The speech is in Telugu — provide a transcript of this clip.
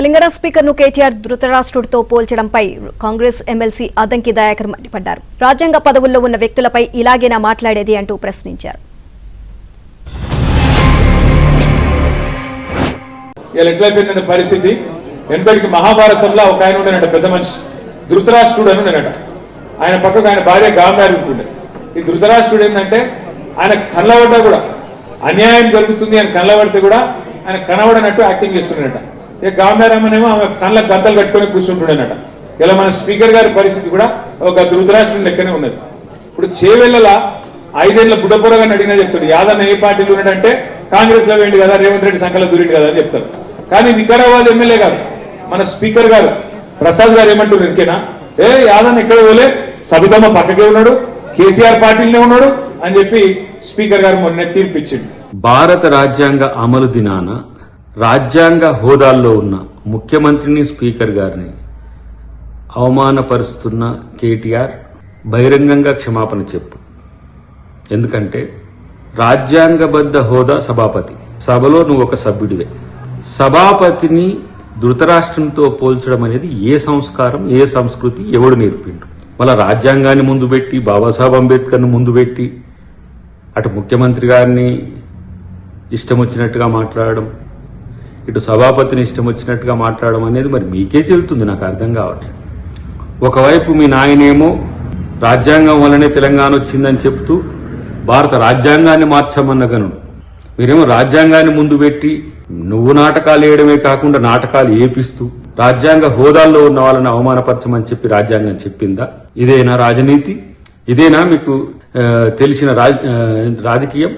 తెలంగాణ స్పీకర్ ను కేటీఆర్ ధృతరాష్ట్రుడితో పోల్చడంపై కాంగ్రెస్ ఎమ్మెల్సీ అద్దంకి దయాకర్ మండిపడ్డారు. రాజ్యాంగ పదవుల్లో ఉన్న వ్యక్తులపై ఇలాగేనా మాట్లాడేది అంటూ ప్రశ్నించారు. ఎట్లయిపోయిందన్న పరిస్థితి వెనకడికి మహాభారతంలో ఒక ఆయన ఉండేనట, పెద్ద మనిషి ధృతరాష్ట్రుడు అని ఉండేనట. ఆయన పక్కకు ఆయన భార్య గాంధారి ఉంటుండే. ఈ ధృతరాష్ట్రుడు ఏంటంటే ఆయన కళ్ళబడ్డా కూడా అన్యాయం జరుగుతుంది అని కళ్ళబడితే కూడా ఆయన కనబడనట్టు యాక్టింగ్ చేస్తున్నాడట. ఇక గాంధారమ్మనేమో ఆమె కళ్ళ గద్దలు కట్టుకొని కూర్చుంటుండేనట. ఇలా మన స్పీకర్ గారి పరిస్థితి కూడా ఒక ధృతరాష్ట్రుని లెక్కనే ఉన్నది. ఇప్పుడు చేవెళ్ళ 5 ఏళ్ల బుడ్డపొరగాని అడిగినా చెప్తాడు, యాదన్న ఏ పార్టీలో ఉన్నాడంటే కాంగ్రెస్ లో వేయండి కదా, రేవంత్ రెడ్డి సంఖ్యలో దూరిండు కదా అని చెప్తారు. కానీ వికారాబాద్ ఎమ్మెల్యే గారు మన స్పీకర్ గారు ప్రసాద్ గారు ఏమంటారు, ఇంకేనా యాదన్న ఎక్కడ పోలే, సబితమ్మ పక్కకే ఉన్నాడు, కేసీఆర్ పార్టీలోనే ఉన్నాడు అని చెప్పి స్పీకర్ గారు మొన్న తీర్పిచ్చిండు. భారత రాజ్యాంగ అమలు దినాన రాజ్యాంగ హోదాల్లో ఉన్న ముఖ్యమంత్రిని, స్పీకర్ గారిని అవమానపరుస్తున్న కేటీఆర్ బహిరంగంగా క్షమాపణ చెప్పు. ఎందుకంటే రాజ్యాంగబద్ధ హోదా సభాపతి, సభలో నువ్వు ఒక సభ్యుడివే. సభాపతిని ధృతరాష్ట్రంతో పోల్చడం అనేది ఏ సంస్కారం, ఏ సంస్కృతి, ఎవడు నేర్పిండు? మళ్ళా రాజ్యాంగాన్ని ముందు పెట్టి, బాబాసాహెబ్ అంబేద్కర్ను ముందు పెట్టి, అటు ముఖ్యమంత్రి గారిని ఇష్టం వచ్చినట్టుగా మాట్లాడడం, ఇటు సభాపతిని ఇష్టం వచ్చినట్టుగా మాట్లాడడం అనేది మరి మీకే చెల్లుతుంది, నాకు అర్థం కావట్లేదు. ఒకవైపు మీ నాయనేమో రాజ్యాంగం వల్లనే తెలంగాణ వచ్చిందని చెప్తూ భారత రాజ్యాంగాన్ని మార్చమన్న గనుడు, మీరేమో రాజ్యాంగాన్ని ముందు పెట్టి నువ్వు నాటకాలు వేయడమే కాకుండా నాటకాలు ఏపిస్తూ రాజ్యాంగ హోదాల్లో ఉన్న వాళ్ళని అవమానపరచమని చెప్పి రాజ్యాంగం చెప్పిందా? ఇదేనా రాజనీతి? ఇదేనా మీకు తెలిసిన రాజకీయం?